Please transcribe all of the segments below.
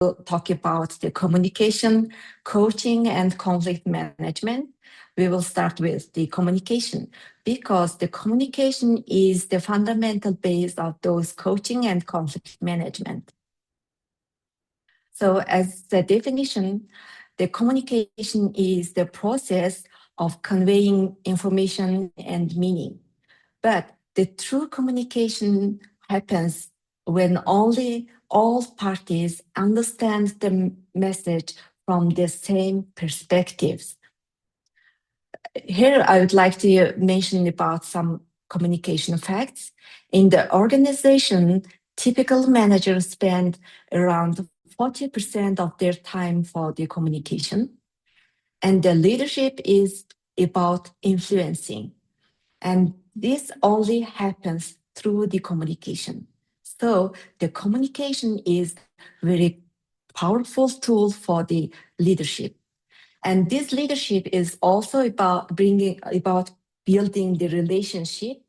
talk about the communication, coaching, and conflict management. We will start with the communication because the communication is the fundamental base of those coaching and conflict management. So as the definition, the communication is the process of conveying information and meaning. But the true communication happens when only all parties understand the message from the same perspectives. Here, I would like to mention about some communication facts. In the organization, typical managers spend around 40% of their time for the communication. And the leadership is about influencing. And this only happens through the communication. So the communication is very powerful tool for the leadership. And this leadership is also about building the relationship,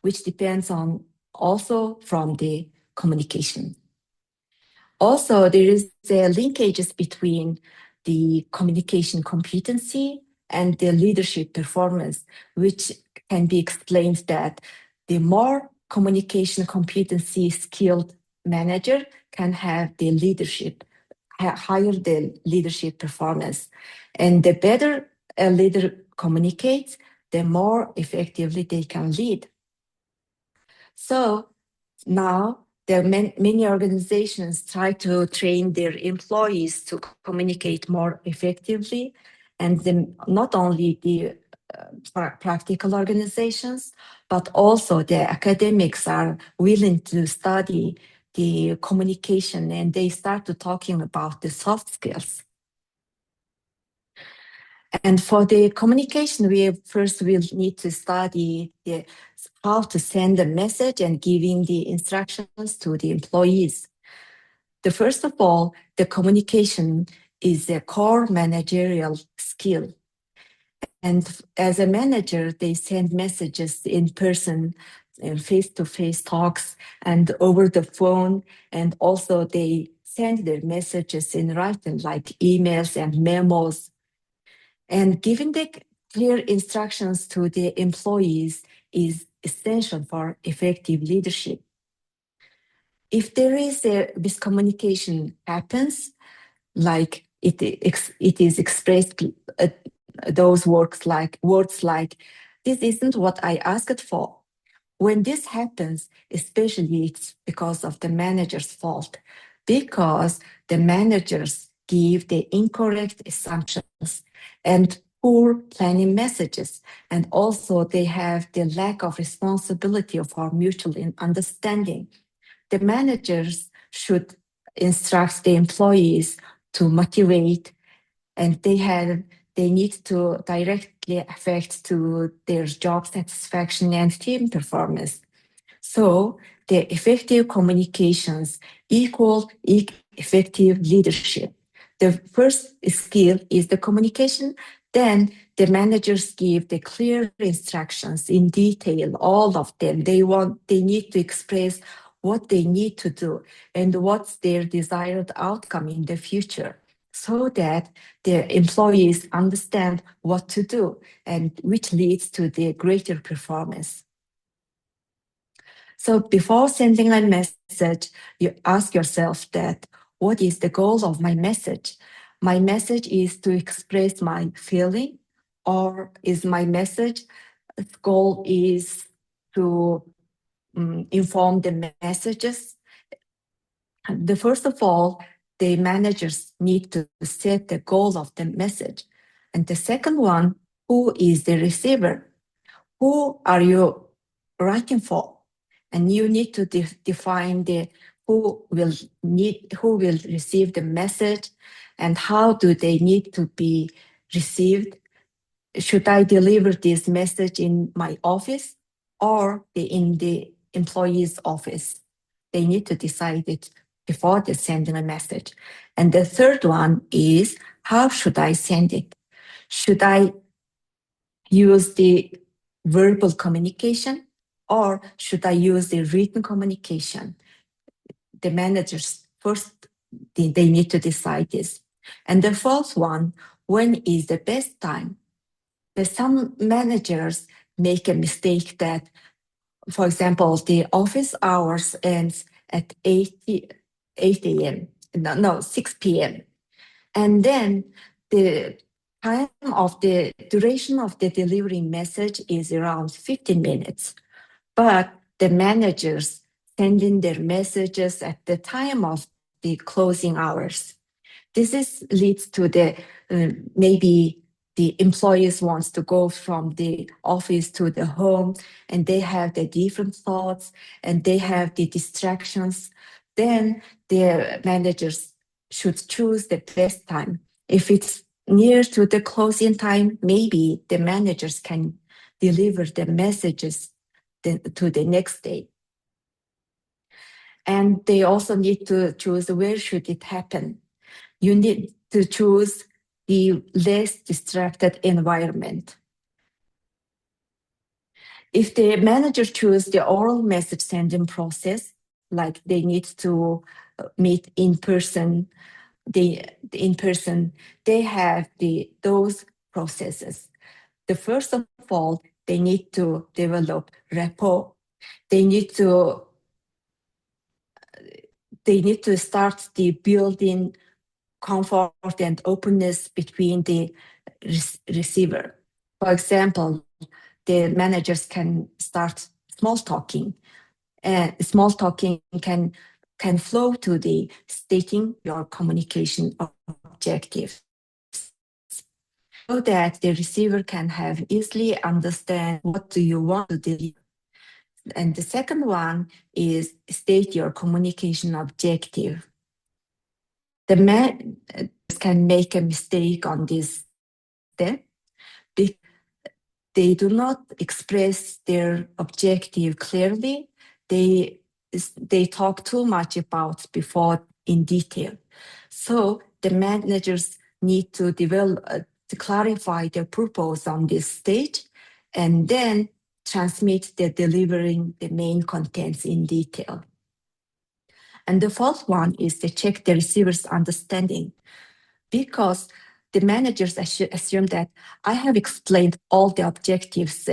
which depends on also from the communication. Also, there is a linkages between the communication competency and the leadership performance, which can be explained that the more communication competency skilled manager can have the leadership, higher the leadership performance. And the better a leader communicates, the more effectively they can lead. So now there are many organizations try to train their employees to communicate more effectively. And then not only the practical organizations, but also the academics are willing to study the communication and they start to talking about the soft skills. And for the communication, we first will need to study how to send a message and giving the instructions to the employees. The first of all, the communication is a core managerial skill. And as a manager, they send messages in person, face-to-face talks, and over the phone. And also they send their messages in writing, like emails and memos. And giving the clear instructions to the employees is essential for effective leadership. If there is a miscommunication happens, like it is expressed those words like this isn't what I asked for. When this happens, especially it's because of the manager's fault, because the managers give the incorrect assumptions and poor planning messages. And also they have the lack of responsibility of our mutual understanding. The managers should instruct the employees to motivate, and they need to directly affect to their job satisfaction and team performance. So the effective communications equal effective leadership. The first skill is the communication. Then the managers give the clear instructions in detail, all of them. They need to express what they need to do and what's their desired outcome in the future, so that the employees understand what to do and which leads to the greater performance. So before sending a message, you ask yourself that, what is the goal of my message? My message is to express my feeling, or is my message goal is to inform the messages? The first of all, the managers need to set the goal of the message. And the second one, who is the receiver? Who are you writing for? And you need to define who will receive the message and how do they need to be received. Should I deliver this message in my office or in the employee's office? They need to decide it before they send a message. And the third one is, how should I send it? Should I use the verbal communication or should I use the written communication? The managers first they need to decide this. And the fourth one, when is the best time? Some managers make a mistake that, for example, the office hours ends at 8 a.m. No, 6 p.m. And then the time of the duration of the delivery message is around 15 minutes. But the managers send in their messages at the time of the closing hours. Leads to the maybe the employees wants to go from the office to the home, and they have the different thoughts and they have the distractions. Then the managers should choose the best time. If it's near to the closing time, maybe the managers can deliver the messages to the next day. And they also need to choose where should it happen. You need to choose the less distracted environment. If the manager chooses the oral message sending process, like they need to meet in person, they have those processes. The first of all, they need to develop rapport. They need to start the building comfort and openness between the receiver. For example, the managers can start small talking. Small talking can flow to the stating your communication objectives, so that the receiver can have easily understand what do you want to deliver. And the second one is state your communication objective. The man can make a mistake on this step because they do not express their objective clearly. They talk too much about before in detail. So the managers need to to clarify their purpose on this stage, and then transmit the delivering the main contents in detail. And the fourth one is to check the receiver's understanding, because the managers assume that I have explained all the objectives.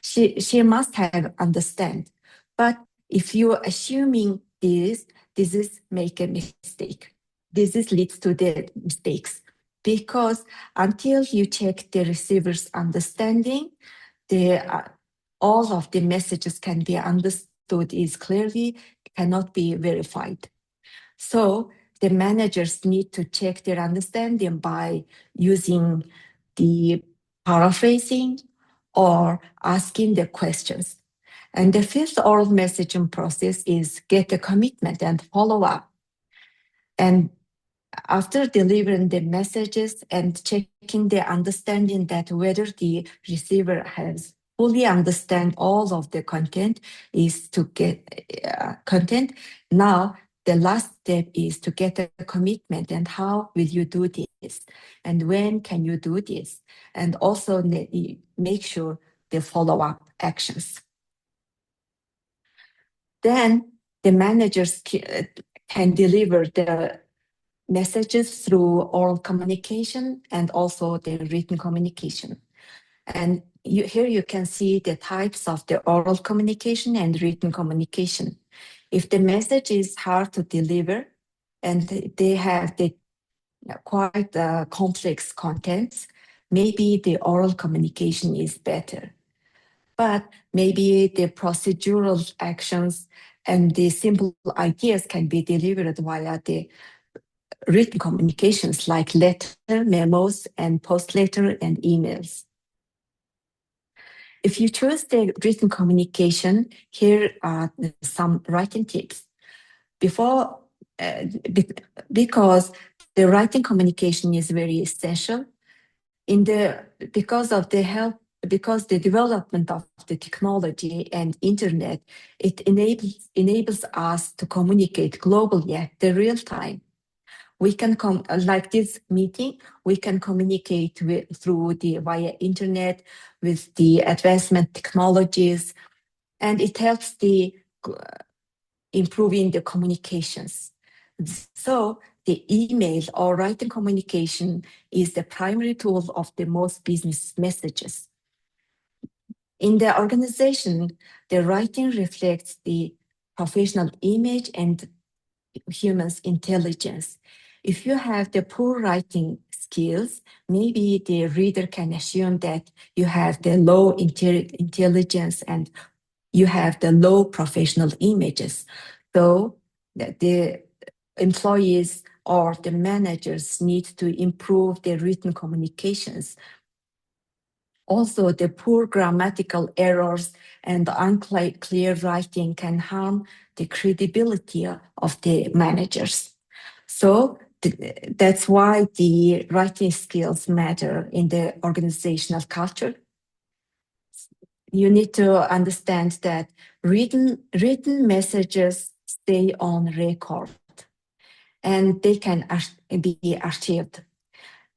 She must have understand. But if you are assuming this is make a mistake. Leads to the mistakes, because until you check the receiver's understanding, all of the messages can be understood is clearly, cannot be verified. So the managers need to check their understanding by using the paraphrasing or asking the questions. And the fifth oral messaging process is get a commitment and follow up. And after delivering the messages and checking the understanding that whether the receiver has fully understand all of the content is to get content. Now, the last step is to get a commitment, and how will you do this? And when can you do this? And also make sure the follow-up actions. Then the managers can deliver the messages through oral communication and also the written communication. And here you can see the types of the oral communication and written communication. If the message is hard to deliver and they have the quite complex contents, maybe the oral communication is better. But maybe the procedural actions and the simple ideas can be delivered via the written communications like letter, memos, and post letter and emails. If you choose the written communication, here are some writing tips. Because the writing communication is very essential because the development of the technology and internet, it enables us to communicate globally at the real time. We can like this meeting, we can communicate via internet with the advancement technologies, and it helps improving the communications. So the email or writing communication is the primary tool of the most business messages. In the organization, the writing reflects the professional image and human's intelligence. If you have the poor writing skills, maybe the reader can assume that you have the low intelligence and you have the low professional images. So the employees or the managers need to improve their written communications. Also, the poor grammatical errors and unclear writing can harm the credibility of the managers. So that's why the writing skills matter in the organizational culture. You need to understand that written messages stay on record and they can be archived.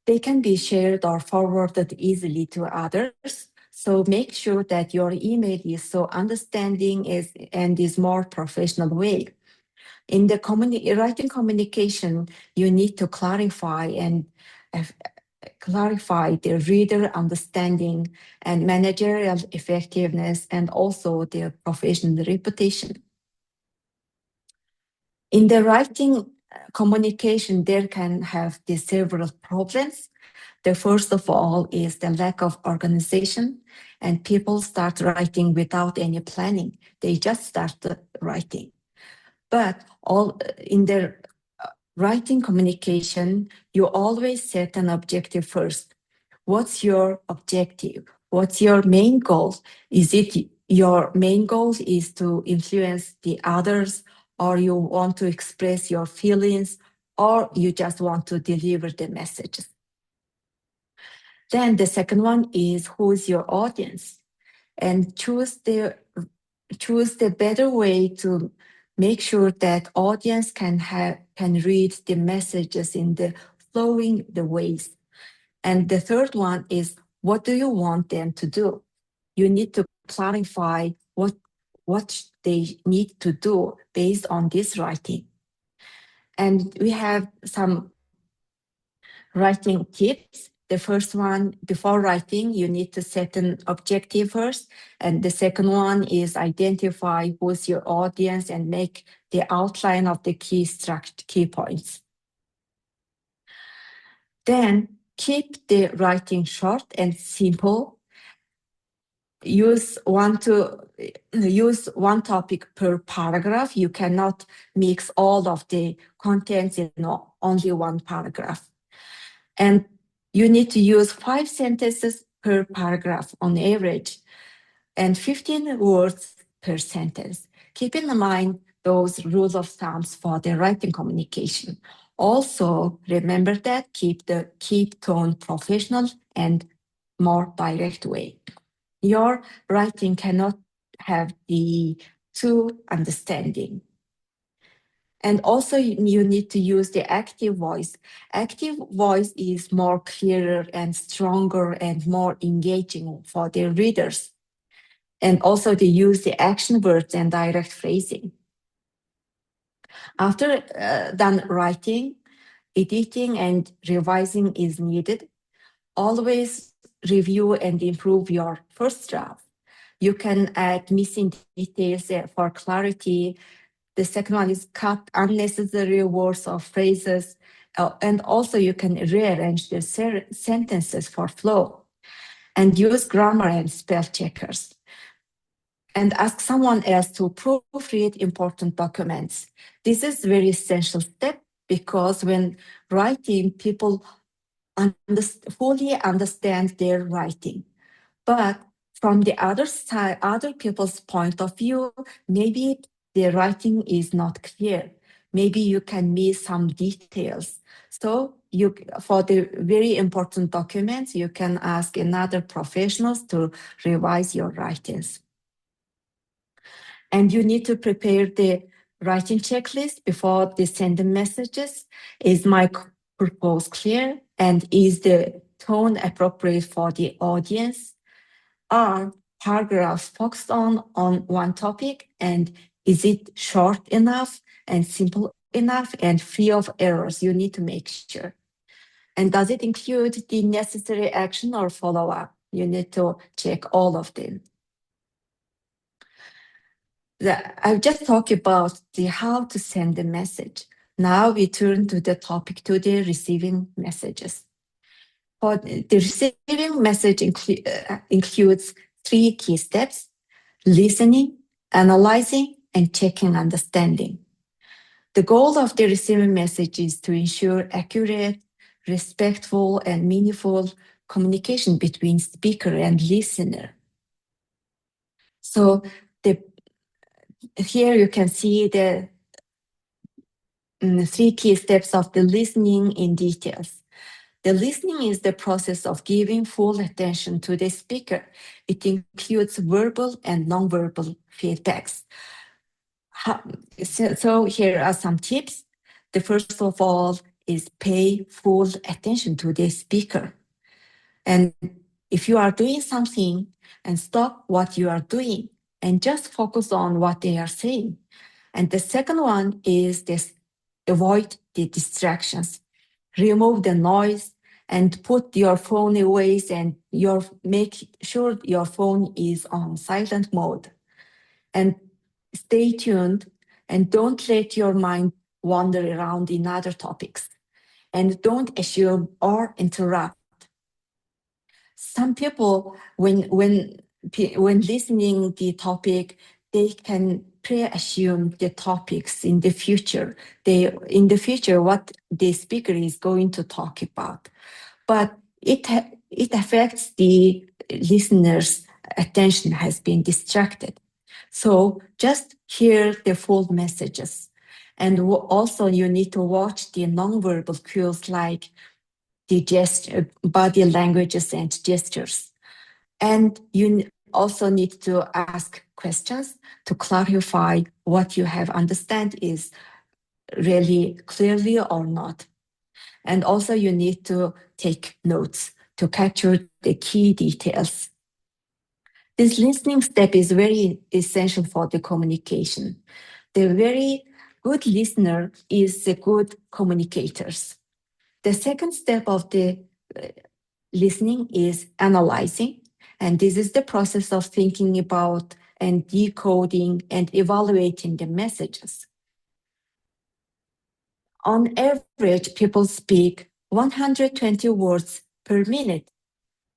They can be shared or forwarded easily to others. So make sure that your email is so understanding and is more professional way. In the writing communication, you need to clarify the reader understanding and managerial effectiveness and also their professional reputation. In the writing communication, there can have the several problems. The first of all is the lack of organization, and people start writing without any planning. They just start writing. But in their writing communication, you always set an objective first. What's your objective? What's your main goal? Is it your main goal is to influence the others, or you want to express your feelings, or you just want to deliver the messages? Then the second one is who's your audience, and choose the better way to make sure that audience can read the messages in the flowing the ways. And the third one is what do you want them to do? You need to clarify what they need to do based on this writing. And we have some writing tips. The first one, before writing, you need to set an objective first. And the second one is identify who's your audience and make the outline of the key points. Then keep the writing short and simple. Use one topic per paragraph. You cannot mix all of the contents in only one paragraph. And you need to use 5 sentences per paragraph on average and 15 words per sentence. Keep in mind those rules of thumbs for the writing communication. Also, remember that keep tone professional and more direct way. Your writing cannot have the two understanding. And also you need to use the active voice. Active voice is more clearer and stronger and more engaging for the readers. And also they use the action words and direct phrasing. After done writing, editing and revising is needed. Always review and improve your first draft. You can add missing details for clarity. The second one is cut unnecessary words or phrases. And also you can rearrange the sentences for flow and use grammar and spell checkers. And ask someone else to proofread important documents. This is a very essential step because when writing, people fully understand their writing. But from the other side, other people's point of view, maybe the writing is not clear. Maybe you can miss some details. So for the very important documents, you can ask another professionals to revise your writings. And you need to prepare the writing checklist before they send the messages. Is my purpose clear? And is the tone appropriate for the audience? Are paragraphs focused on one topic? And is it short enough and simple enough and free of errors? You need to make sure. And does it include the necessary action or follow-up? You need to check all of them. I've just talked about the how to send the message. Now we turn to the topic, to the receiving messages. For the receiving message includes 3 key steps: listening, analyzing, and checking understanding. The goal of the receiving message is to ensure accurate, respectful, and meaningful communication between speaker and listener. So here you can see the 3 key steps of the listening in details. The listening is the process of giving full attention to the speaker. It includes verbal and nonverbal feedbacks. So here are some tips. The first of all is pay full attention to the speaker. And if you are doing something, and stop what you are doing and just focus on what they are saying. And the second one is this: avoid the distractions. Remove the noise and put your phone away, and make sure your phone is on silent mode. And stay tuned and don't let your mind wander around in other topics. And don't assume or interrupt. Some people, when listening the topic, they can pre-assume the topics in the future. What the speaker is going to talk about, but it affects the listener's attention has been distracted. So just hear the full messages, and also you need to watch the nonverbal cues like the body languages and gestures. And you also need to ask questions to clarify what you have understand is really clearly or not. And also you need to take notes to capture the key details. This listening step is very essential for the communication. The very good listener is the good communicators. The second step of the listening is analyzing. And this is the process of thinking about and decoding and evaluating the messages. On average, people speak 120 words per minute,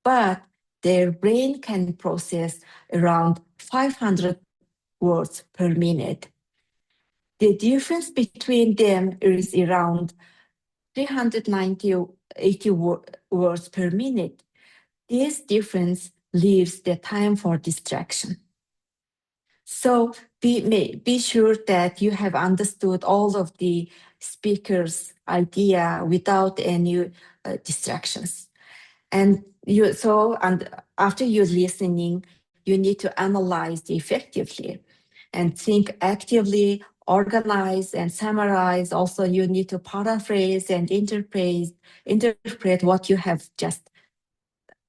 but their brain can process around 500 words per minute. The difference between them is around 380 words per minute. This difference leaves the time for distraction. So be sure that you have understood all of the speaker's idea without any distractions. And after you're listening, you need to analyze effectively and think actively, organize and summarize. Also, you need to paraphrase and interpret what you have just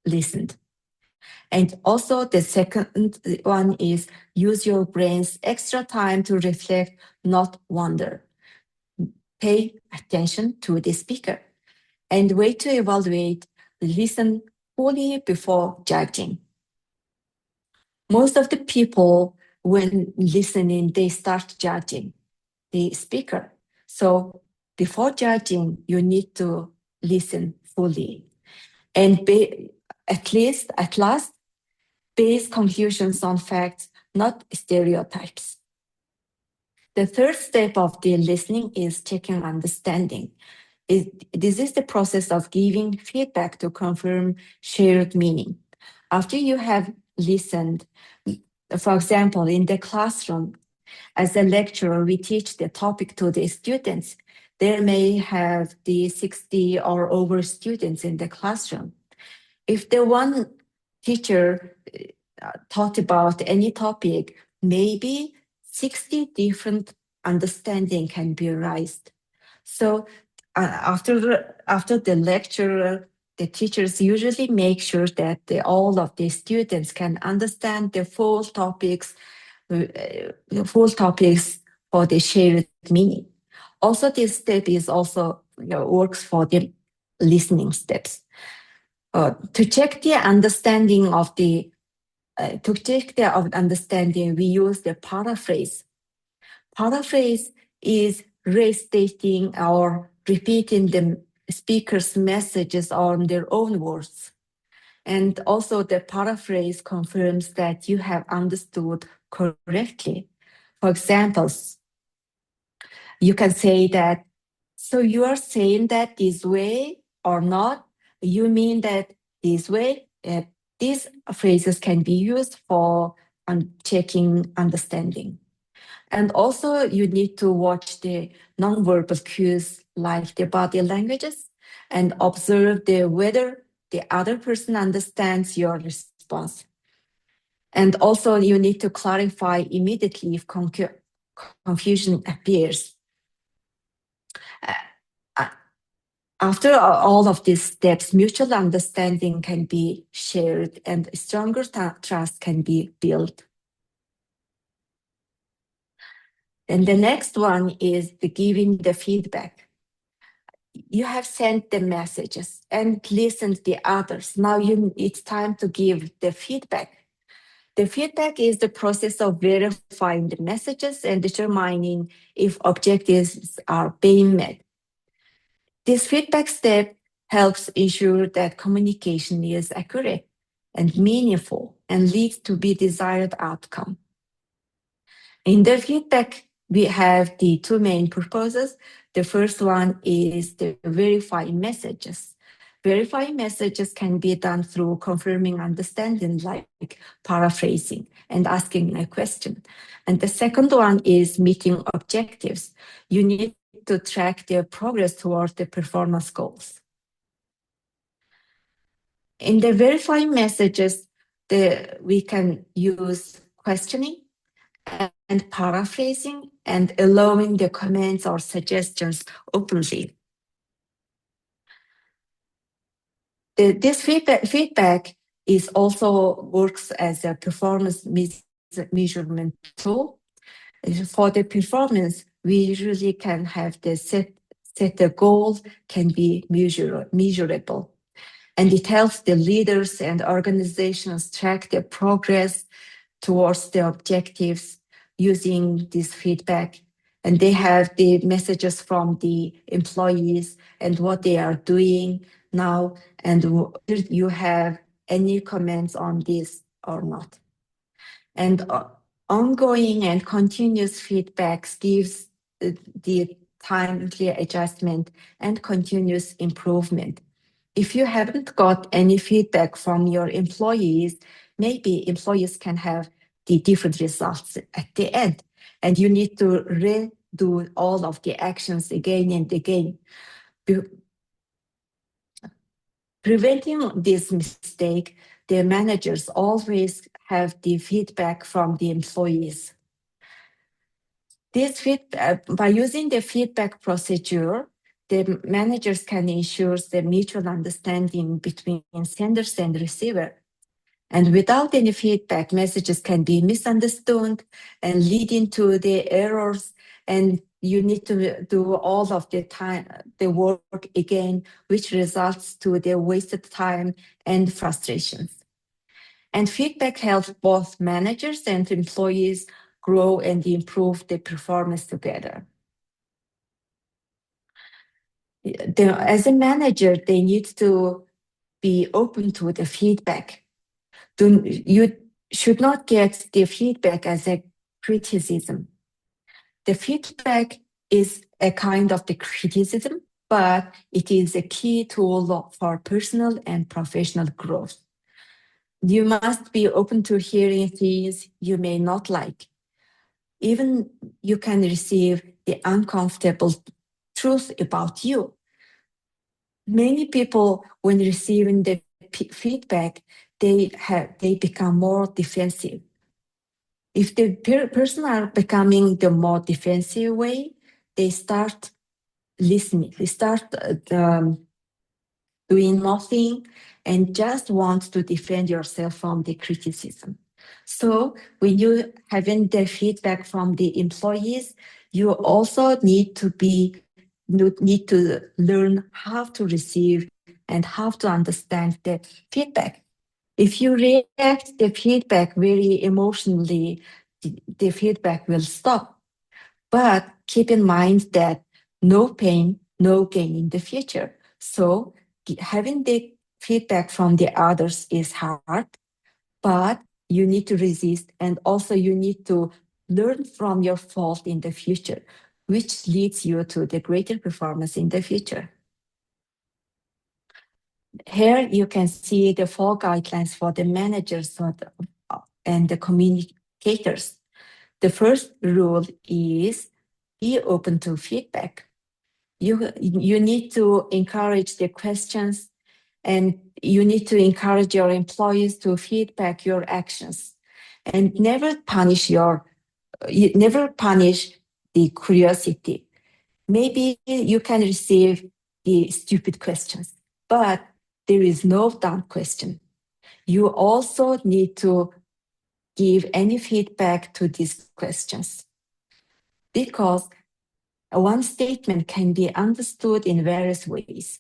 listened. And also the second one is use your brain's extra time to reflect, not wonder. Pay attention to the speaker and wait to evaluate, listen fully before judging. Most of the people, when listening, they start judging the speaker. So before judging, you need to listen fully and at last, base conclusions on facts, not stereotypes. The third step of the listening is checking understanding. This is the process of giving feedback to confirm shared meaning. After you have listened, for example, in the classroom, as a lecturer, we teach the topic to the students. There may have the 60 or over students in the classroom. If the one teacher taught about any topic, maybe 60 different understanding can be raised. So after the lecture, the teachers usually make sure that all of the students can understand the full topics for the shared meaning. Also, this step is also works for the listening steps. To check the understanding, we use the paraphrase. Paraphrase is restating or repeating the speaker's messages on their own words. And also the paraphrase confirms that you have understood correctly. For examples, you can say that, so you are saying that this way or not? You mean that this way? These phrases can be used for checking understanding. And also you need to watch the nonverbal cues like the body languages and observe whether the other person understands your response. And also you need to clarify immediately if confusion appears. After all of these steps, mutual understanding can be shared and stronger trust can be built. And the next one is giving the feedback. You have sent the messages and listened to the others. Now it's time to give the feedback. The feedback is the process of verifying the messages and determining if objectives are being met. This feedback step helps ensure that communication is accurate and meaningful and leads to the desired outcome. In the feedback, we have the two main purposes. The first one is the verifying messages. Verifying messages can be done through confirming understanding, like paraphrasing and asking a question. And the second one is meeting objectives. You need to track their progress towards the performance goals. In the verifying messages, we can use questioning and paraphrasing and allowing the comments or suggestions openly. This feedback is also works as a performance measurement tool. For the performance, we usually can have the set the goals can be measurable. And it helps the leaders and organizations track their progress towards the objectives using this feedback. And they have the messages from the employees and what they are doing now, and whether you have any comments on this or not. And ongoing and continuous feedbacks gives the timely adjustment and continuous improvement. If you haven't got any feedback from your employees, maybe employees can have the different results at the end, and you need to redo all of the actions again and again. Preventing this mistake, the managers always have the feedback from the employees. By using the feedback procedure, the managers can ensure the mutual understanding between senders and receiver. And without any feedback, messages can be misunderstood and leading to the errors. And you need to do all of the work again, which results to the wasted time and frustrations. And feedback helps both managers and employees grow and improve their performance together. As a manager, they need to be open to the feedback. You should not get the feedback as a criticism. The feedback is a kind of the criticism, but it is a key tool for personal and professional growth. You must be open to hearing things you may not like. Even you can receive the uncomfortable truth about you. Many people, when receiving the feedback, they become more defensive. If the person are becoming the more defensive way, they start listening. They start doing nothing and just want to defend yourself from the criticism. So when you having the feedback from the employees, you also need to learn how to receive and how to understand the feedback. If you react the feedback very emotionally, the feedback will stop. But keep in mind that no pain, no gain in the future. So having the feedback from the others is hard, but you need to resist, and also you need to learn from your fault in the future, which leads you to the greater performance in the future. Here you can see the 4 guidelines for the managers and the communicators. The first rule is be open to feedback. You need to encourage the questions, and you need to encourage your employees to feedback your actions, and never punish the curiosity. Maybe you can receive the stupid questions, but there is no dumb question. You also need to give any feedback to these questions, because one statement can be understood in various ways.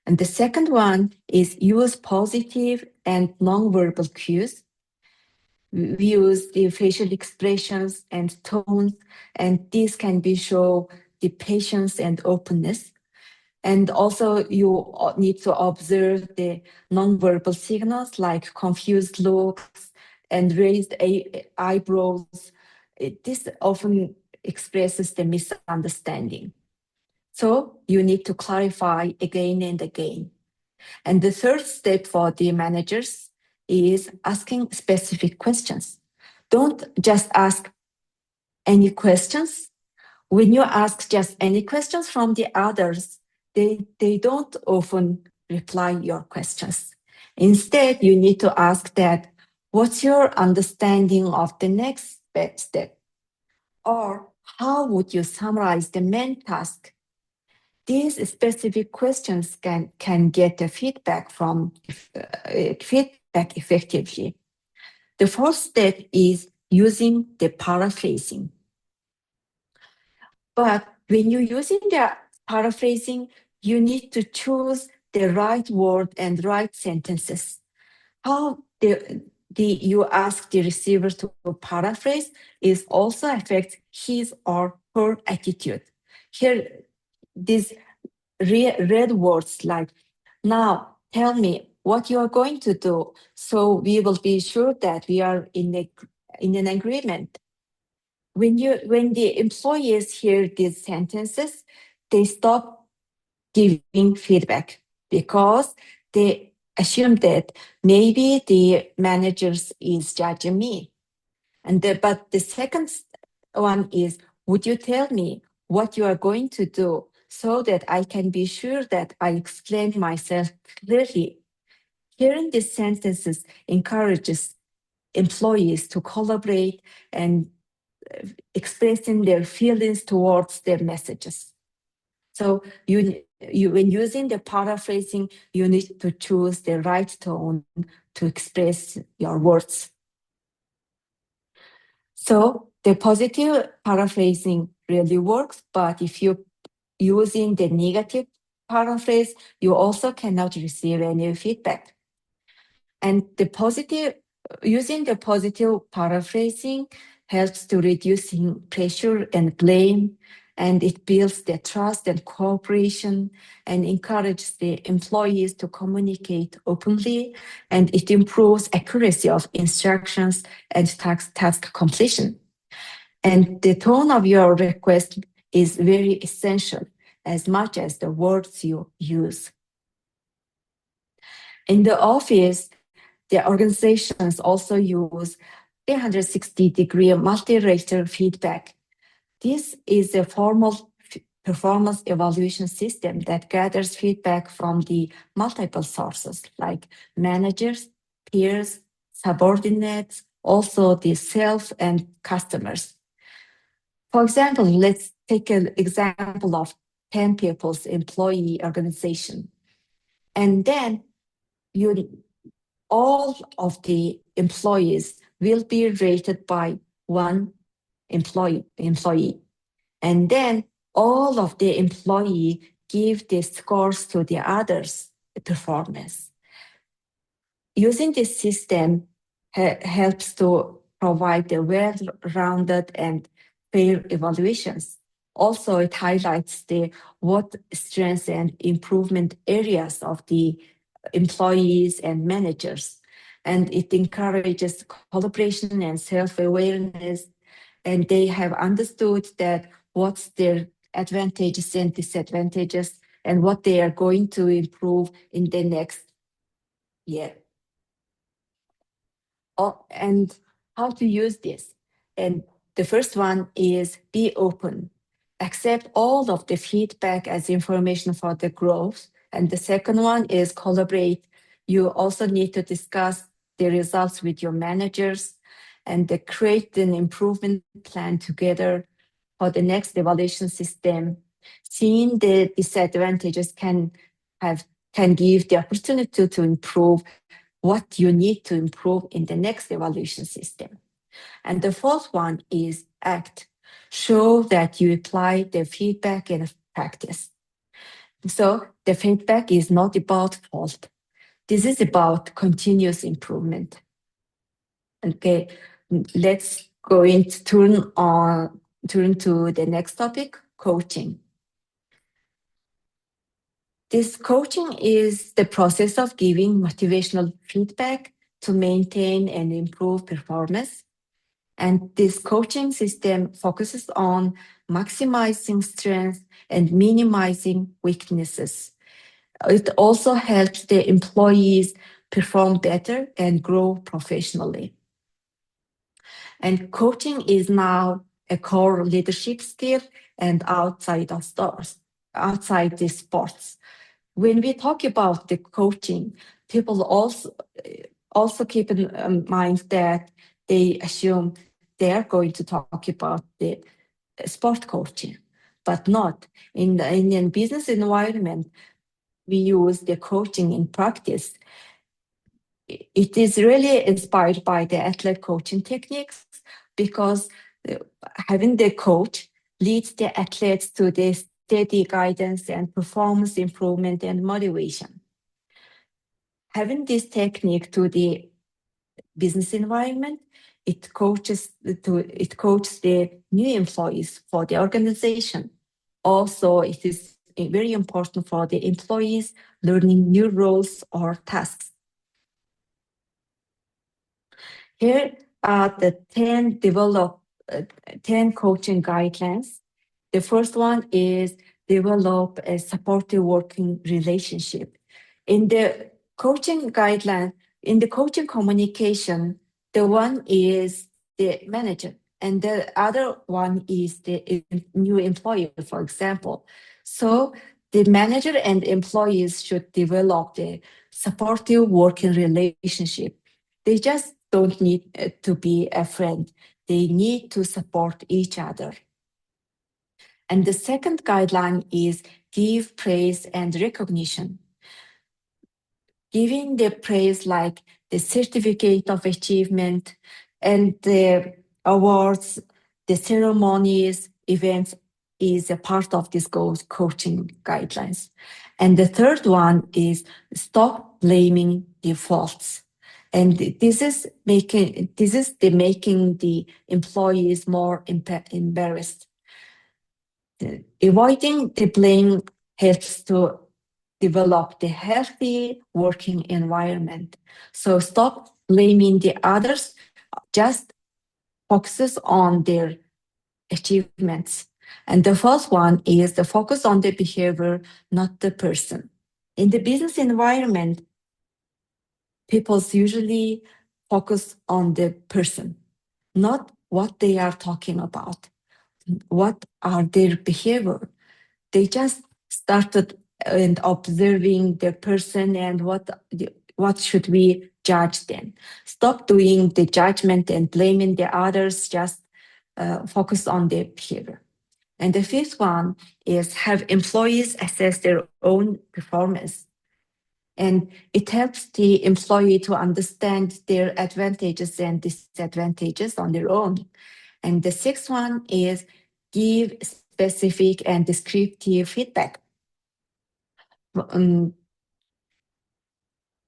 And the second one is use positive and nonverbal cues. We use the facial expressions and tones, and this can be show the patience and openness. And also you need to observe the nonverbal signals like confused looks and raised eyebrows. This often expresses the misunderstanding. So you need to clarify again and again. And the third step for the managers is asking specific questions. Don't just ask any questions. When you ask just any questions from the others, they don't often reply your questions. Instead, you need to ask that, what's your understanding of the next step? Or how would you summarize the main task? These specific questions can get the feedback feedback effectively. The fourth step is using the paraphrasing. But when you're using the paraphrasing, you need to choose the right word and right sentences. How you ask the receiver to paraphrase is also affects his or her attitude. Here, these red words like, now tell me what you are going to do, so we will be sure that we are in an agreement. When the employees hear these sentences, they stop giving feedback because they assume that maybe the managers is judging me. But the second one is, would you tell me what you are going to do so that I can be sure that I explain myself clearly? Hearing these sentences encourages employees to collaborate and expressing their feelings towards their messages. So when using the paraphrasing, you need to choose the right tone to express your words. So the positive paraphrasing really works, but if you're using the negative paraphrase, you also cannot receive any feedback. And using the positive paraphrasing helps to reducing pressure and blame, and it builds the trust and cooperation and encourages the employees to communicate openly, and it improves accuracy of instructions and task completion. And the tone of your request is very essential as much as the words you use. In the office, the organizations also use 360-degree multi-rater feedback. This is a formal performance evaluation system that gathers feedback from the multiple sources like managers, peers, subordinates, also the self and customers. For example, let's take an example of 10 people's employee organization. And then all of the employees will be rated by one employee. And then all of the employee give the scores to the others' performance. Using this system helps to provide the well-rounded and fair evaluations. Also, it highlights what strengths and improvement areas of the employees and managers. And it encourages collaboration and self-awareness. And they have understood that what's their advantages and disadvantages and what they are going to improve in the next year. And how to use this. And the first one is be open. Accept all of the feedback as information for the growth. And the second one is collaborate. You also need to discuss the results with your managers and create an improvement plan together for the next evaluation system. Seeing the disadvantages can give the opportunity to improve what you need to improve in the next evaluation system. And the fourth one is act. Show that you apply the feedback in practice. So the feedback is not about fault. This is about continuous improvement. Okay, let's turn to the next topic, coaching. This coaching is the process of giving motivational feedback to maintain and improve performance. And this coaching system focuses on maximizing strengths and minimizing weaknesses. It also helps the employees perform better and grow professionally. And coaching is now a core leadership skill and outside the sports. When we talk about the coaching, people also keep in mind that they assume they are going to talk about the sport coaching, but not. In a business environment, we use the coaching in practice. It is really inspired by the athlete coaching techniques because having the coach leads the athletes to the steady guidance and performance improvement and motivation. Having this technique to the business environment, it coaches the new employees for the organization. Also, it is very important for the employees learning new roles or tasks. Here are the 10 coaching guidelines. The first one is develop a supportive working relationship. In the coaching guideline, in the coaching communication, the one is the manager and the other one is the new employee, for example. So the manager and employees should develop the supportive working relationship. They just don't need to be a friend. They need to support each other. And the second guideline is give praise and recognition. Giving the praise like the certificate of achievement and the awards, the ceremonies, events is a part of this coaching guidelines. And the third one is stop blaming the faults. And this is making the employees more embarrassed. Avoiding the blame helps to develop the healthy working environment. So stop blaming the others, just focuses on their achievements. And the fourth one is the focus on the behavior, not the person. In the business environment, people usually focus on the person, not what they are talking about, what are their behavior. They just started and observing the person and what should we judge them. Stop doing the judgment and blaming the others, just focus on their behavior. And the fifth one is have employees assess their own performance. And it helps the employee to understand their advantages and disadvantages on their own. And the sixth one is give specific and descriptive feedback.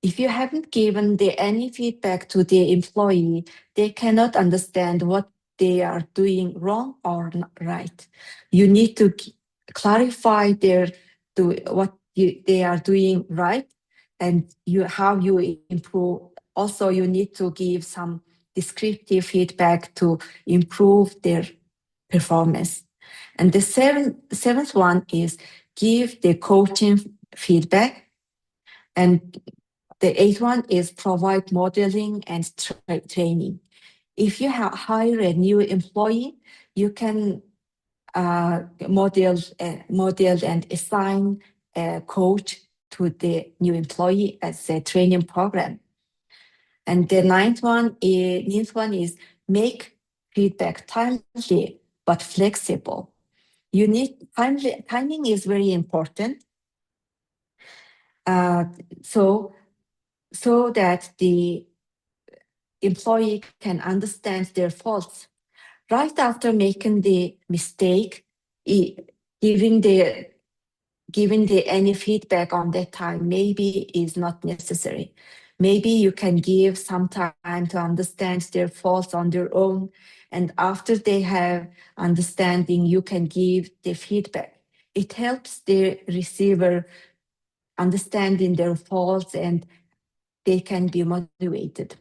If you haven't given any feedback to the employee, they cannot understand what they are doing wrong or right. You need to clarify what they are doing right and how you improve. Also, you need to give some descriptive feedback to improve their performance. And the seventh one is give the coaching feedback. And the eighth one is provide modeling and training. If you hire a new employee, you can model and assign a coach to the new employee as a training program. And the ninth one is make feedback timely but flexible. You need timing is very important. So that the employee can understand their faults. Right after making the mistake, giving any feedback on that time maybe is not necessary. Maybe you can give some time to understand their faults on their own, and after they have understanding, you can give the feedback. It helps the receiver understanding their faults and they can be motivated.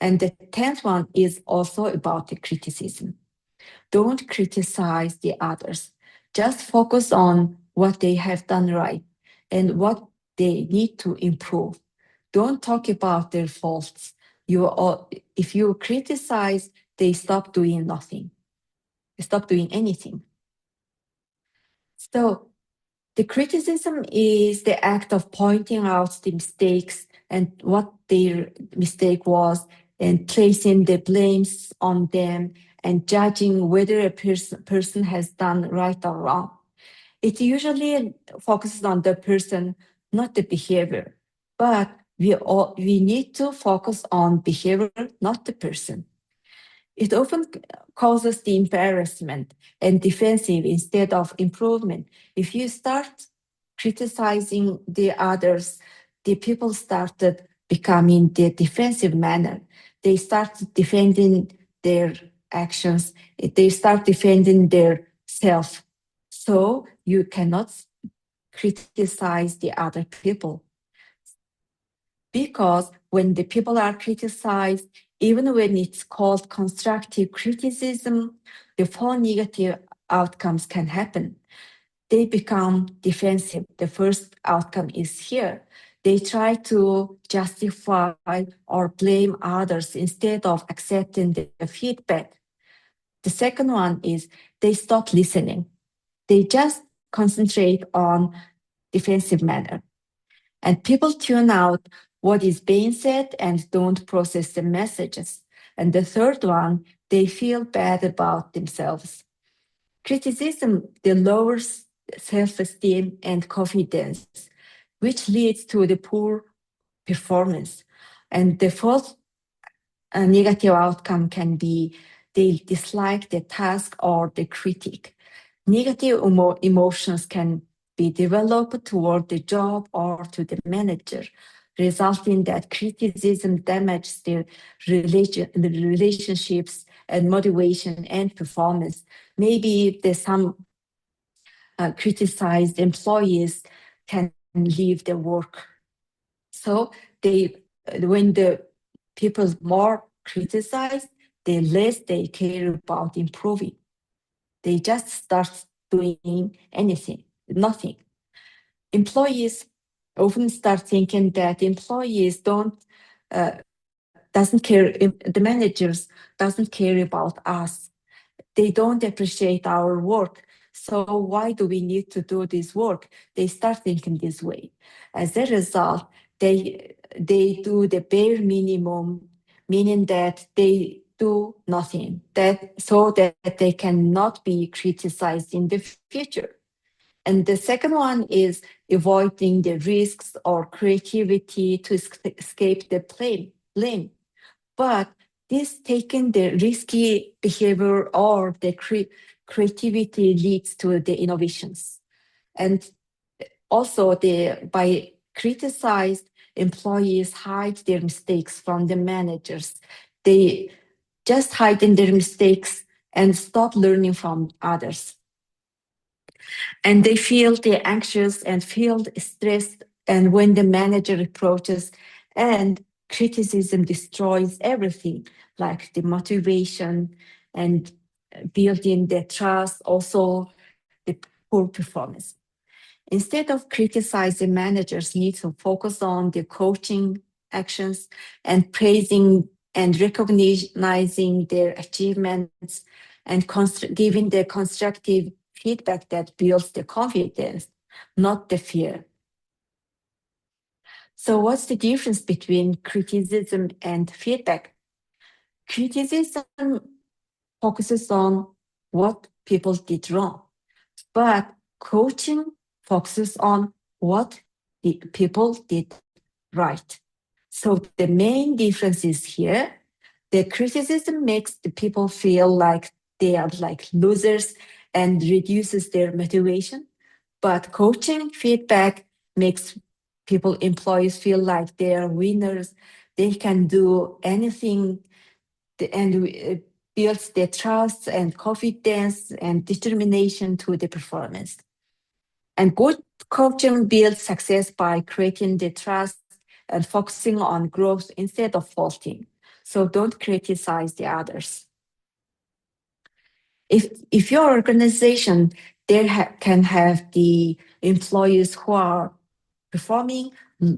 And the 10th one is also about the criticism. Don't criticize the others. Just focus on what they have done right and what they need to improve. Don't talk about their faults. If you criticize, they stop doing nothing. They stop doing anything. So the criticism is the act of pointing out the mistakes and what their mistake was and placing the blames on them and judging whether a person has done right or wrong. It usually focuses on the person, not the behavior. But we need to focus on behavior, not the person. It often causes the embarrassment and defensive instead of improvement. If you start criticizing the others, the people started becoming the defensive manner. They start defending their actions. They start defending their self. So you cannot criticize the other people. Because when the people are criticized, even when it's called constructive criticism, the four negative outcomes can happen. They become defensive. The first outcome is here. They try to justify or blame others instead of accepting the feedback. The second one is they stop listening. They just concentrate on defensive manner. And people tune out what is being said and don't process the messages. And the third one, they feel bad about themselves. Criticism lowers self-esteem and confidence, which leads to the poor performance. And the fourth negative outcome can be they dislike the task or the critic. Negative emotions can be developed toward the job or to the manager, resulting that criticism damages their relationships and motivation and performance. Maybe some criticized employees can leave their work. So when the people more criticize, the less they care about improving. They just start doing nothing. Employees often start thinking that employees doesn't care, the managers doesn't care about us. They don't appreciate our work. So why do we need to do this work? They start thinking this way. As a result, they do the bare minimum, meaning that they do nothing, so that they cannot be criticized in the future. And the second one is avoiding the risks or creativity to escape the blame. But this taking the risky behavior or the creativity leads to the innovations. And also by criticized employees hide their mistakes from the managers. They just hide in their mistakes and stop learning from others. And they feel they're anxious and feel stressed. And when the manager approaches and criticism destroys everything, like the motivation and building the trust, also the poor performance. Instead of criticizing, managers need to focus on the coaching actions and praising and recognizing their achievements and giving the constructive feedback that builds the confidence, not the fear. So what's the difference between criticism and feedback? Criticism focuses on what people did wrong, but coaching focuses on what the people did right. So the main difference is here. The criticism makes the people feel like they are like losers and reduces their motivation. But coaching feedback makes employees feel like they are winners. They can do anything and builds their trust and confidence and determination to the performance. And good coaching builds success by creating the trust and focusing on growth instead of faulting. So don't criticize the others. If your organization can have the employees who are performing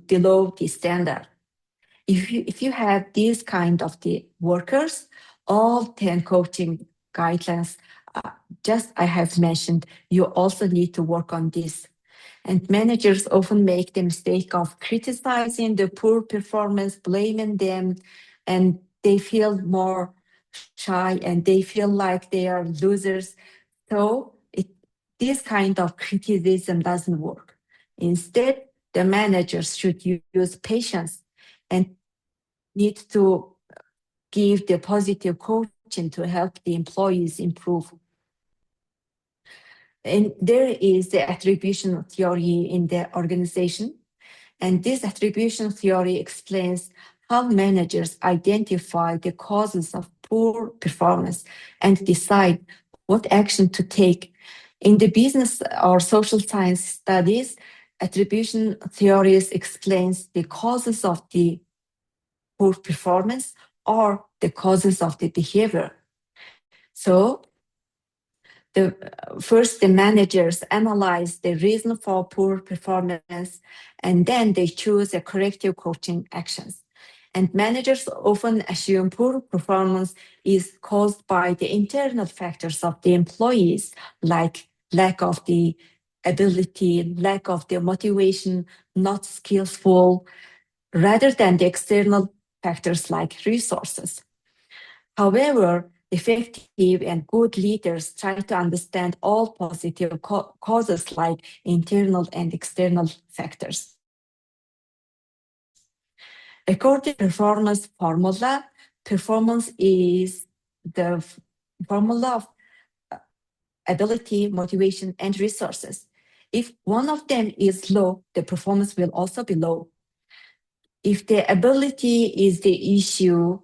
below the standard. If you have these kind of the workers, all 10 coaching guidelines, just I have mentioned, you also need to work on this. And managers often make the mistake of criticizing the poor performance, blaming them, and they feel more shy and they feel like they are losers. So this kind of criticism doesn't work. Instead, the managers should use patience and need to give the positive coaching to help the employees improve. And there is the attribution theory in the organization. And this attribution theory explains how managers identify the causes of poor performance and decide what action to take. In the business or social science studies, attribution theories explains the causes of the poor performance or the causes of the behavior. So first, the managers analyze the reason for poor performance, and then they choose a corrective coaching actions. And managers often assume poor performance is caused by the internal factors of the employees, like lack of the ability, lack of the motivation, not skillful, rather than the external factors like resources. However, effective and good leaders try to understand all positive causes like internal and external factors. According to performance formula, performance is the formula of ability, motivation, and resources. If one of them is low, the performance will also be low. If the ability is the issue,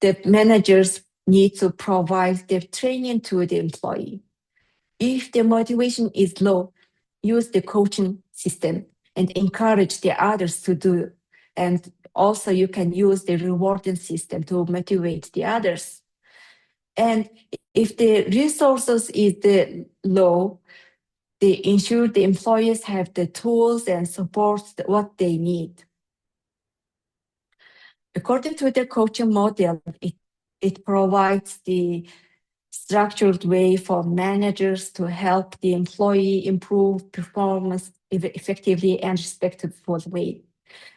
the managers need to provide their training to the employee. If the motivation is low, use the coaching system and encourage the others to do. And also you can use the rewarding system to motivate the others. And if the resources is the low, they ensure the employees have the tools and support what they need. According to the coaching model, it provides the structured way for managers to help the employee improve performance effectively and respectful way.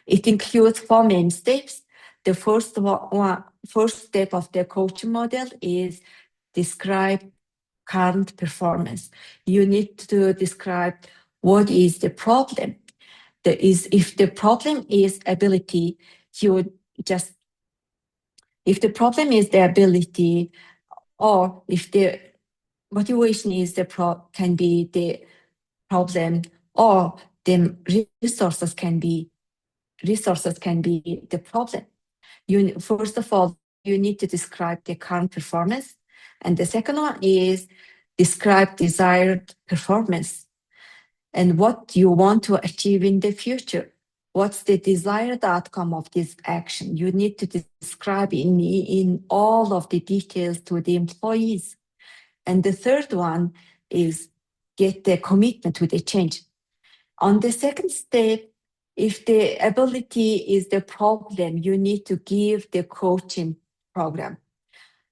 It includes 4 main steps. The first step of the coaching model is describe current performance. You need to describe What is the problem? If the problem is ability, you just if the problem is the ability, or if the motivation is can be the problem, or the resources can be the problem. First of all, you need to describe the current performance, and the second one is describe desired performance and what you want to achieve in the future. What's the desired outcome of this action? You need to describe in all of the details to the employees. And the third one is get the commitment to the change. On the second step, if the ability is the problem, you need to give the coaching program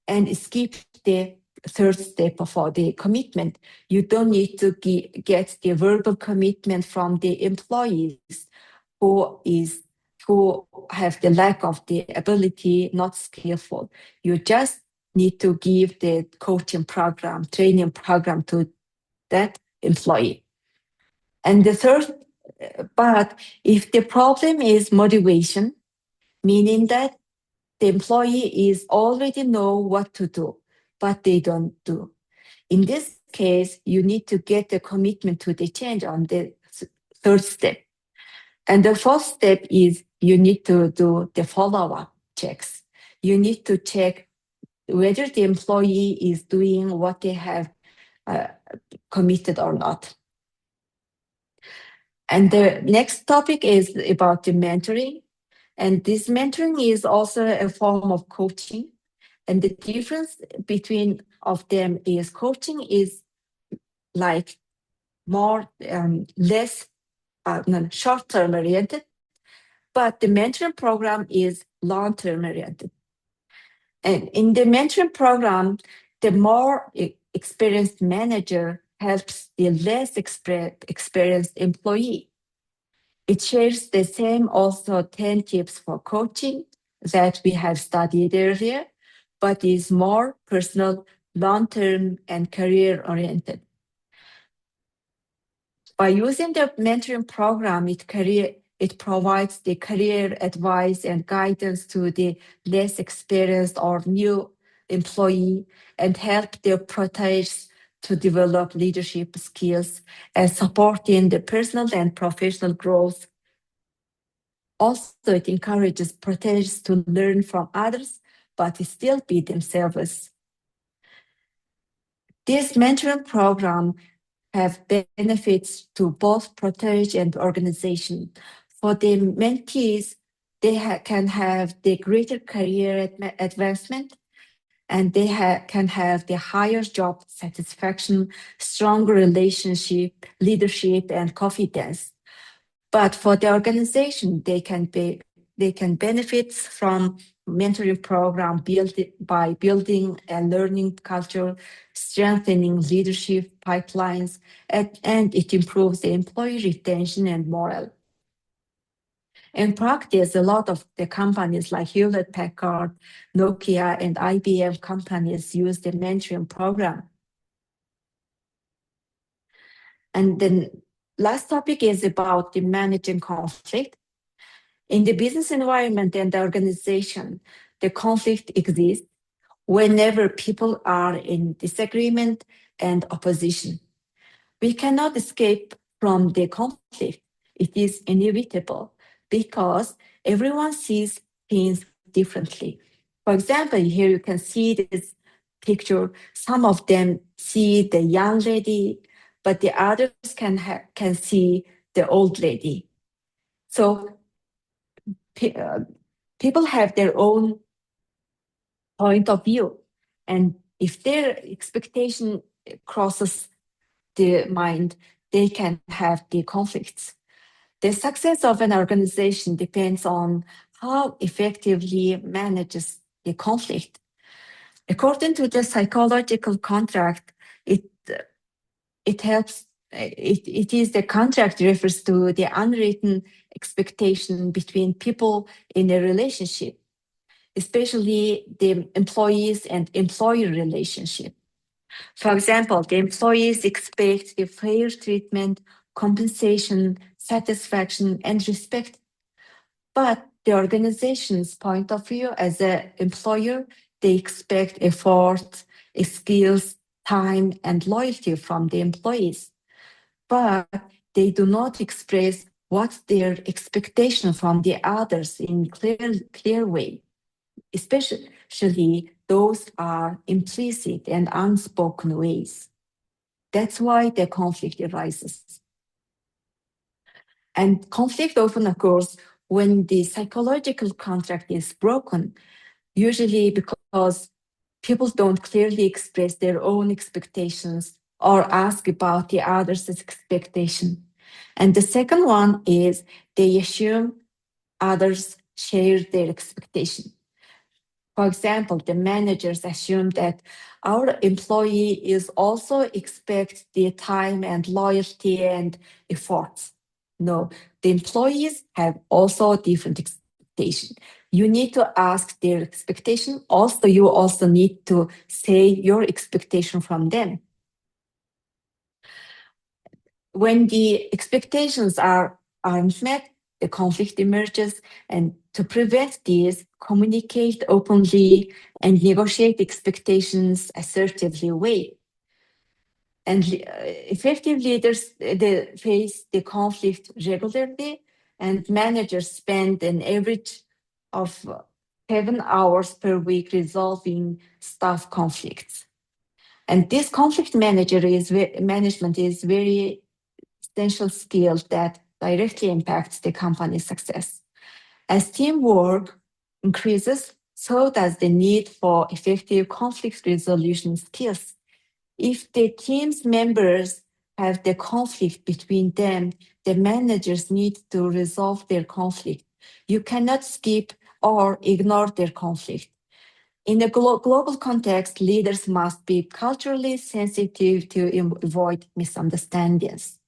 and skip the third step of the commitment. You don't need to get the verbal commitment from the employees who have the lack of the ability, not skillful. You just need to give the coaching program, training program to that employee. And the third, but if the problem is motivation, meaning that the employee is already know what to do, but they don't do. In this case, you need to get the commitment to the change on the third step. And the fourth step is you need to do the follow-up checks. You need to check whether the employee is doing what they have committed or not. And the next topic is about the mentoring. And this mentoring is also a form of coaching. And the difference between of them is coaching is like more less short-term oriented, but the mentoring program is long-term oriented. And in the mentoring program, the more experienced manager helps the less experienced employee. It shares the same also 10 tips for coaching that we have studied earlier, but is more personal, long-term, and career-oriented. By using the mentoring program, it provides the career advice and guidance to the less experienced or new employee and help the proteges to develop leadership skills and supporting the personal and professional growth. Also, it encourages proteges to learn from others, but still be themselves. This mentoring program have benefits to both protege and organization. For the mentees, they can have the greater career advancement, and they can have the higher job satisfaction, stronger relationship, leadership, and confidence. But for the organization, they can benefit from mentoring program by building a learning culture, strengthening leadership pipelines, and it improves the employee retention and morale. In practice, a lot of the companies like Hewlett-Packard, Nokia, and IBM companies use the mentoring program. And then last topic is about the managing conflict. In the business environment and the organization, the conflict exists whenever people are in disagreement and opposition. We cannot escape from the conflict. It is inevitable because everyone sees things differently. For example, here you can see this picture. Some of them see the young lady, but the others can see the old lady. So people have their own point of view. And if their expectation crosses the mind, they can have the conflicts. The success of an organization depends on how effectively manages the conflict. According to the psychological contract, it is the contract refers to the unwritten expectation between people in a relationship, especially the employees and employer relationship. For example, the employees expect the fair treatment, compensation, satisfaction, and respect. But the organization's point of view as an employer, they expect effort, skills, time, and loyalty from the employees. But they do not express what's their expectation from the others in clear way. Especially those are implicit and unspoken ways. That's why the conflict arises. And conflict often occurs when the psychological contract is broken, usually because people don't clearly express their own expectations or ask about the other's expectation. And the second one is they assume others share their expectation. For example, the managers assume that our employee is also expect the time and loyalty and efforts. No, the employees have also different expectation. You need to ask their expectation. Also, you also need to say your expectation from them. When the expectations aren't met, the conflict emerges, and to prevent this, communicate openly and negotiate expectations assertively way. And effective leaders they face the conflict regularly, and managers spend an average of 7 hours per week resolving staff conflicts. And this conflict management is very essential skill that directly impacts the company's success. As teamwork increases, so does the need for effective conflict resolution skills. If the team's members have the conflict between them, the managers need to resolve their conflict. You cannot skip or ignore their conflict. In a global context, leaders must be culturally sensitive to avoid misunderstandings.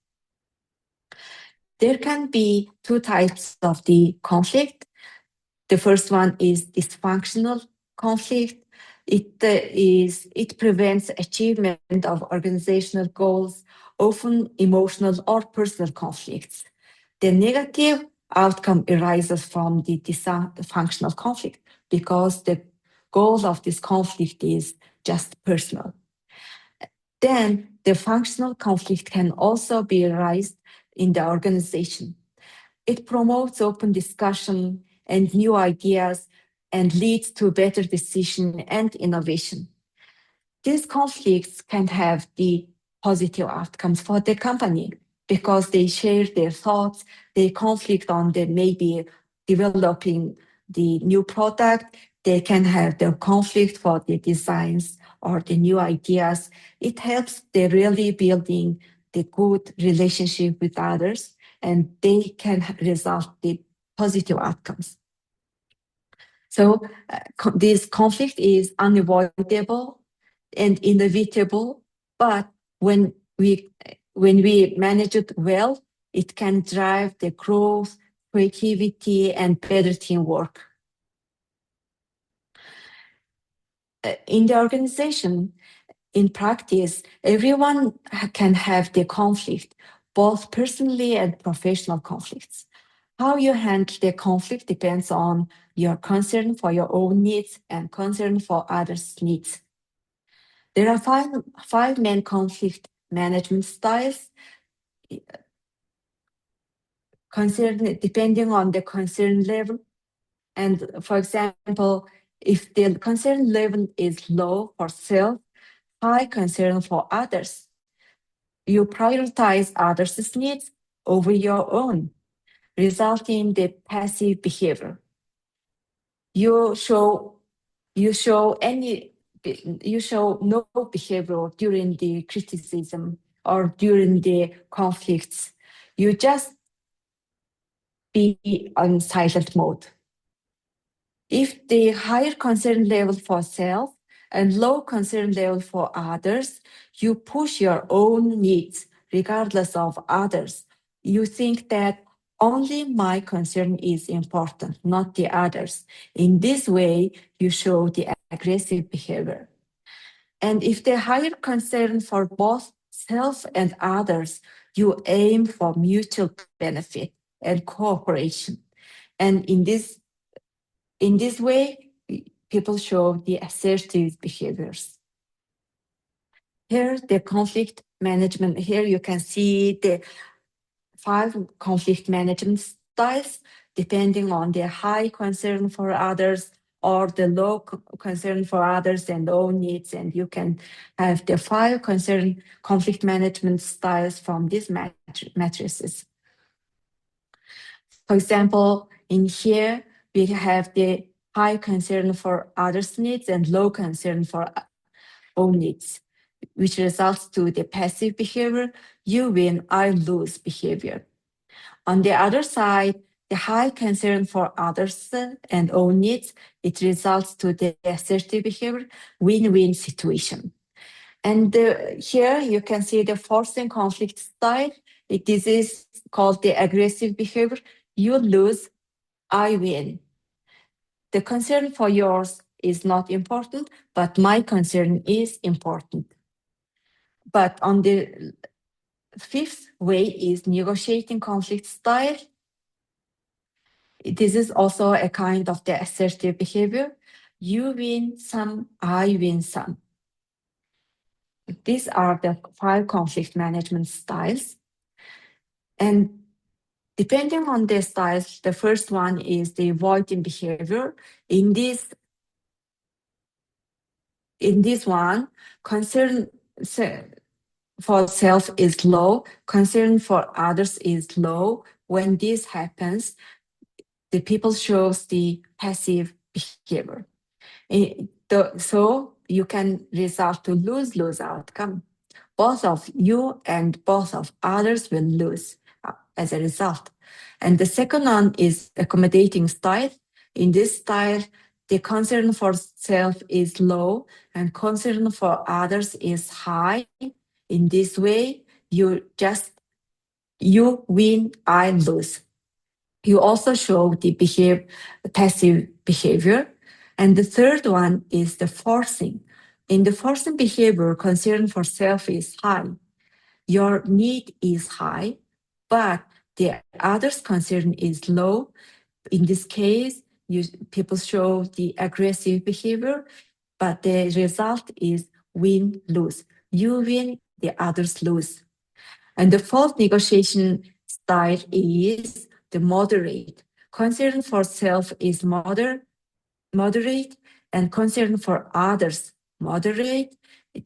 There can be two types of the conflict. The first one is dysfunctional conflict. It prevents achievement of organizational goals, often emotional or personal conflicts. The negative outcome arises from the dysfunctional conflict because the goal of this conflict is just personal. Then the functional conflict can also be raised in the organization. It promotes open discussion and new ideas and leads to better decision and innovation. These conflicts can have the positive outcomes for the company because they share their thoughts, they conflict on the maybe developing the new product, they can have the conflict for the designs or the new ideas. It helps they really building the good relationship with others and they can result the positive outcomes. So this conflict is unavoidable and inevitable, but when we manage it well, it can drive the growth, creativity, and better teamwork. In the organization, in practice, everyone can have the conflict, both personally and professional conflicts. How you handle the conflict depends on your concern for your own needs and concern for others' needs. There are five main conflict management styles, depending on the concern level. And for example, if the concern level is low for self, high concern for others, you prioritize others' needs over your own, resulting in the passive behavior. You show no behavior during the criticism or during the conflicts. You just be on silent mode. If the higher concern level for self and low concern level for others, you push your own needs regardless of others. You think that only my concern is important, not the others. In this way, you show the aggressive behavior. And if the higher concern for both self and others, You aim for mutual benefit and cooperation. And in this way, people show the assertive behaviors. Here, the conflict management, here you can see the 5 conflict management styles, depending on the high concern for others or the low concern for others and own needs. And you can have the 5 conflict management styles from these matrices. For example, in here, we have the high concern for others' needs and low concern for own needs, which results to the passive behavior, you win, I lose behavior. On the other side, the high concern for others and own needs, it results to the assertive behavior, win-win situation. And here you can see the forcing conflict style. This is called the aggressive behavior. You lose, I win. The concern for yours is not important, but my concern is important. But on the 5th way is negotiating conflict style. This is also a kind of the assertive behavior. You win some, I win some. These are the 5 conflict management styles. And depending on the styles, the first one is the avoiding behavior. In this one, concern for self is low, concern for others is low. When this happens, the people shows the passive behavior. So you can result to lose-lose outcome. Both of you and both of others will lose as a result. And the second one is accommodating style. In this style, the concern for self is low and concern for others is high. In this way, you win, I lose. You also show the passive behavior. And the third one is the forcing. In the forcing behavior, concern for self is high. Your need is high, but the other's concern is low. In this case, people show the aggressive behavior, but the result is win-lose. You win, the others lose. And the fourth negotiation style is the moderate. Concern for self is moderate, and concern for others, moderate.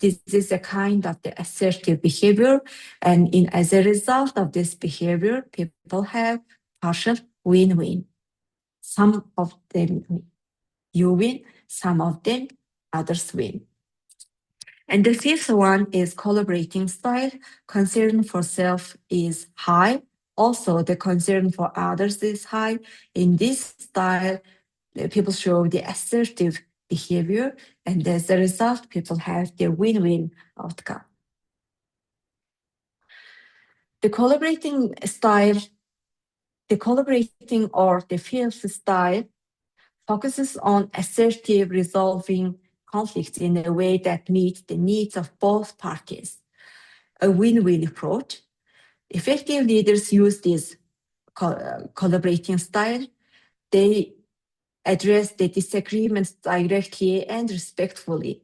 This is a kind of the assertive behavior. And as a result of this behavior, people have partial win-win. Some of them you win, some of them others win. And the 5th one is collaborating style. Concern for self is high. Also, the concern for others is high. In this style, people show the assertive behavior, and as a result, people have the win-win outcome. The collaborating or the 5th style focuses on assertive resolving conflicts in a way that meets the needs of both parties. A win-win approach. Effective leaders use this collaborating style. They address the disagreements directly and respectfully,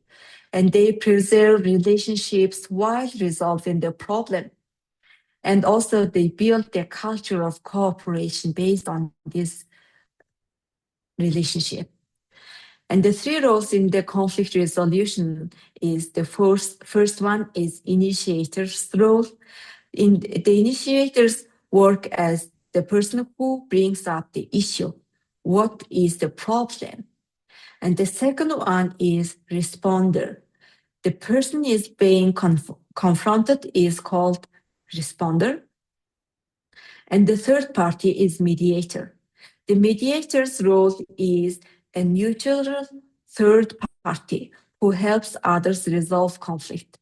and they preserve relationships while resolving the problem. And also they build their culture of cooperation based on this relationship. And the 3 roles in the conflict resolution is the first one is initiator's role. The initiators work as the person who brings up the issue. What is the problem? And the second one is responder. The person is being confronted is called responder. And the third party is mediator. The mediator's role is a neutral third party who helps others resolve conflict.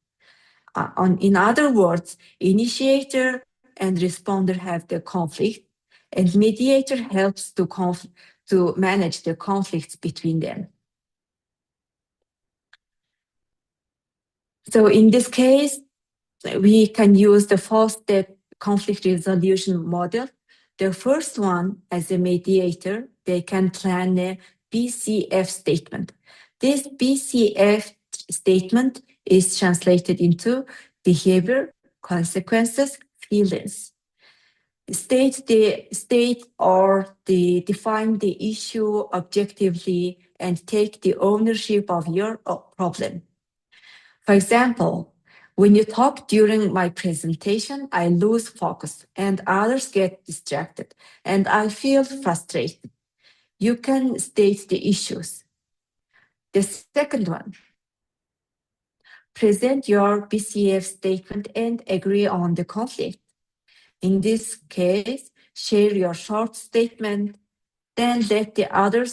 In other words, initiator and responder have the conflict, and mediator helps to manage the conflicts between them. So in this case, we can use the 4-step conflict resolution model. The first one, as a mediator, they can plan a BCF statement. This BCF statement is translated into behavior, consequences, feelings. Define the issue objectively and take the ownership of your problem. For example, when you talk during my presentation, I lose focus and others get distracted and I feel frustrated. You can state the issues. The second one, present your BCF statement and agree on the conflict. In this case, share your short statement, then let the other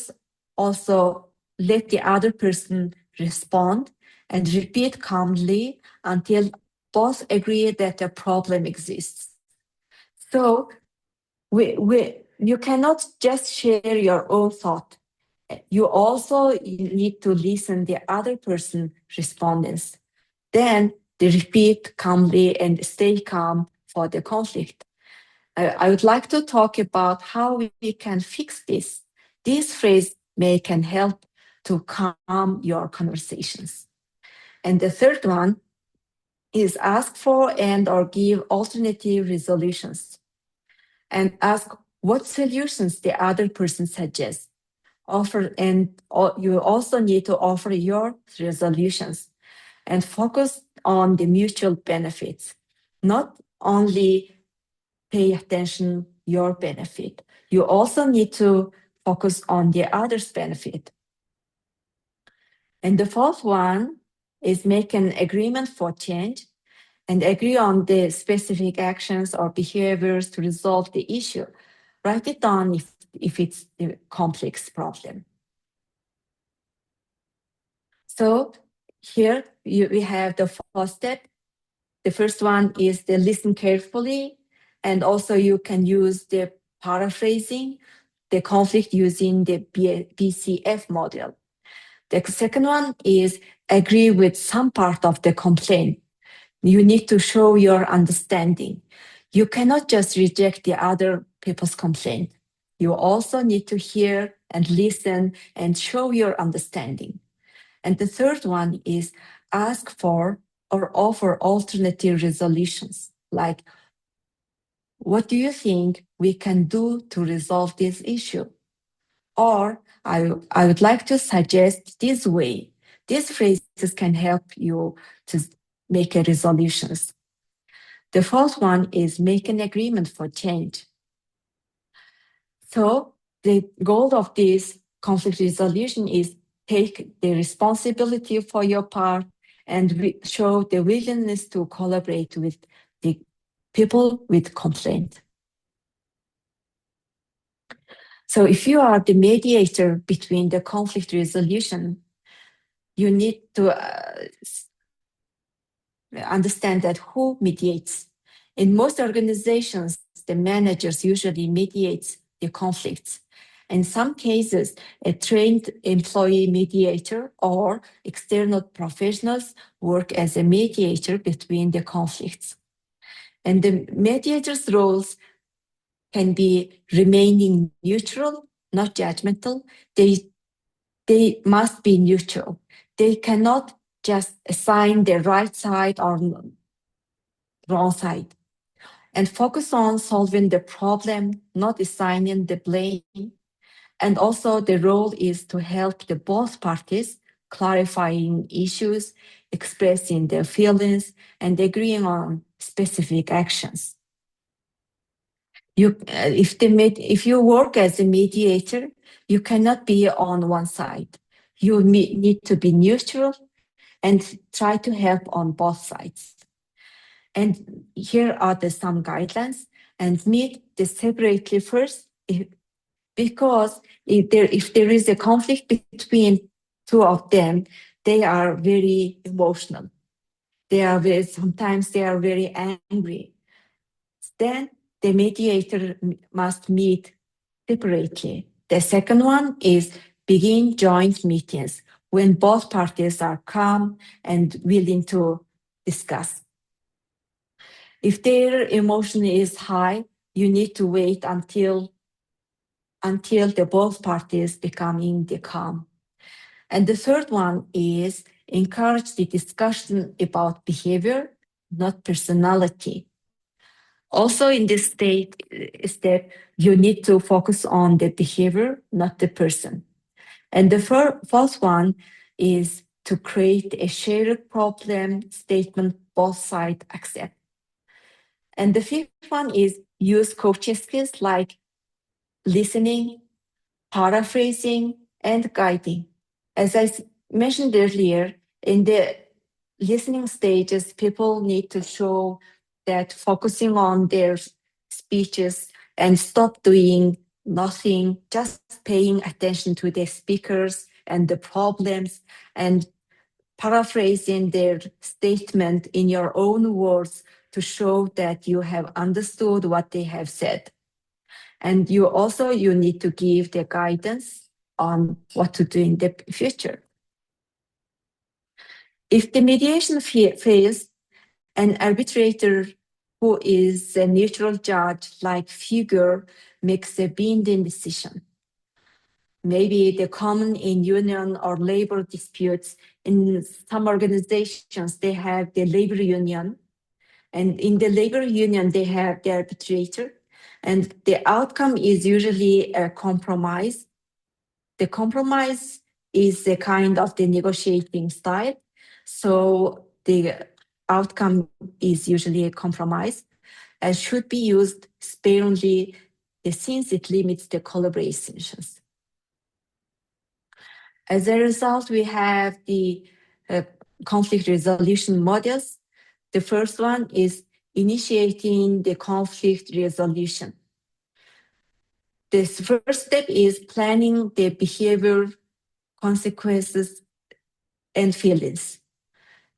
person respond and repeat calmly until both agree that a problem exists. So you cannot just share your own thought. You also need to listen the other person respondents. Then they repeat calmly and stay calm for the conflict. I would like to talk about how we can fix this. This phrase can help to calm your conversations. And the third one is ask for and or give alternative resolutions. And ask what solutions the other person suggests. You also need to offer your resolutions and focus on the mutual benefits, not only pay attention your benefit. You also need to focus on the other's benefit. And the fourth one is make an agreement for change and agree on the specific actions or behaviors to resolve the issue. Write it down if it's a complex problem. So here we have the four steps. The first one is the listen carefully, and also you can use the paraphrasing, the conflict using the BCF model. The second one is agree with some part of the complaint. You need to show your understanding. You cannot just reject the other people's complaint. You also need to hear and listen and show your understanding. And the third one is ask for or offer alternative resolutions, like, what do you think we can do to resolve this issue? Or I would like to suggest this way. These phrases can help you to make a resolutions. The fourth one is make an agreement for change. So the goal of this conflict resolution is take the responsibility for your part and show the willingness to collaborate with the people with complaint. So if you are the mediator between the conflict resolution, you need to understand that who mediates. In most organizations, the managers usually mediate the conflicts. In some cases, a trained employee mediator or external professionals work as a mediator between the conflicts. And the mediator's roles can be remaining neutral, not judgmental. They must be neutral. They cannot just assign the right side or wrong side. And focus on solving the problem, not assigning the blame. And also the role is to help the both parties clarifying issues, expressing their feelings, and agreeing on specific actions. If you work as a mediator, you cannot be on one side. You need to be neutral and try to help on both sides. And here are some guidelines, and meet separately first, because if there is a conflict between two of them, they are very emotional. Sometimes they are very angry. Then the mediator must meet separately. The second one is begin joint meetings when both parties are calm and willing to discuss. If their emotion is high, you need to wait until the both parties becoming the calm. And the third one is encourage the discussion about behavior, not personality. Also in this step, you need to focus on the behavior, not the person. And the fourth one is to create a shared problem statement both sides accept. And the fifth one is use coaching skills like listening, paraphrasing, and guiding. As I mentioned earlier, in the listening stages, people need to show that focusing on their speeches and stop doing nothing, just paying attention to the speakers and the problems and paraphrasing their statement in your own words to show that you have understood what they have said. And you need to give the guidance on what to do in the future. If the mediation fails, an arbitrator who is a neutral judge-like figure makes a binding decision. Maybe the common in union or labor disputes, in some organizations, they have the labor union. And in the labor union, they have the arbitrator. And the outcome is usually a compromise. The compromise is a kind of the negotiating style. So the outcome is usually a compromise and should be used sparingly since it limits the collaborations. As a result, we have the conflict resolution models. The first one is initiating the conflict resolution. The first step is planning the behavior, consequences, and feelings,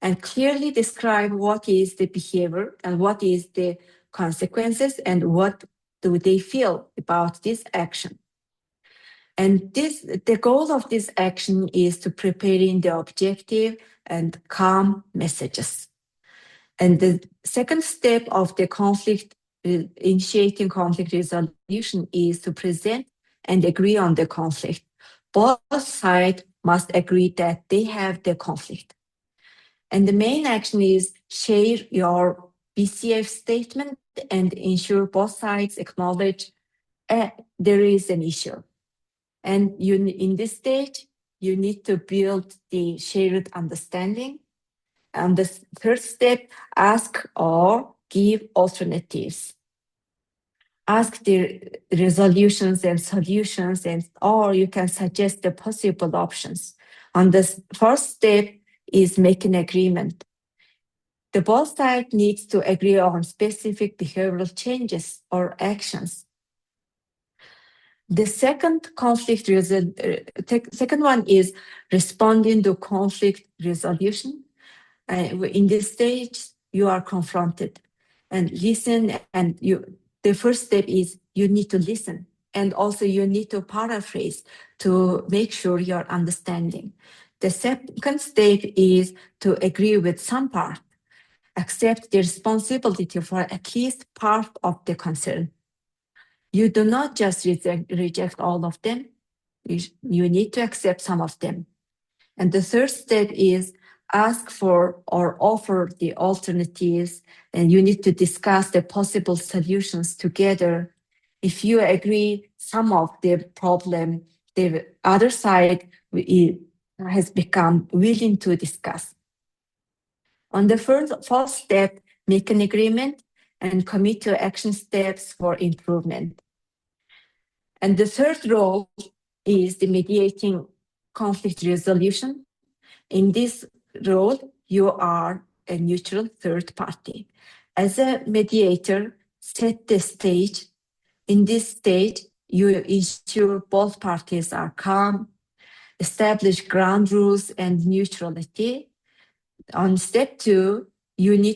and clearly describe what is the behavior and what is the consequences and what do they feel about this action. And the goal of this action is to preparing the objective and calm messages. And the second step of the initiating conflict resolution is to present and agree on the conflict. Both sides must agree that they have the conflict. And the main action is share your BCF statement and ensure both sides acknowledge there is an issue. And in this stage, you need to build the shared understanding. And the third step, ask or give alternatives. Ask the resolutions and solutions, or you can suggest the possible options. And the first step is make an agreement. The both sides needs to agree on specific behavioral changes or actions. The second second one is responding to conflict resolution. In this stage, you are confronted and listen. And the first step is you need to listen, and also you need to paraphrase to make sure you're understanding. The second step is to agree with some part, accept the responsibility for at least part of the concern. You do not just reject all of them. You need to accept some of them. And the third step is ask for or offer the alternatives, and you need to discuss the possible solutions together. If you agree some of the problem, the other side has become willing to discuss. On the fourth step, make an agreement and commit to action steps for improvement. And the third role is the mediating conflict resolution. In this role, you are a neutral third party. As a mediator, set the stage. In this stage, you ensure both parties are calm, establish ground rules and neutrality. On step 2, you need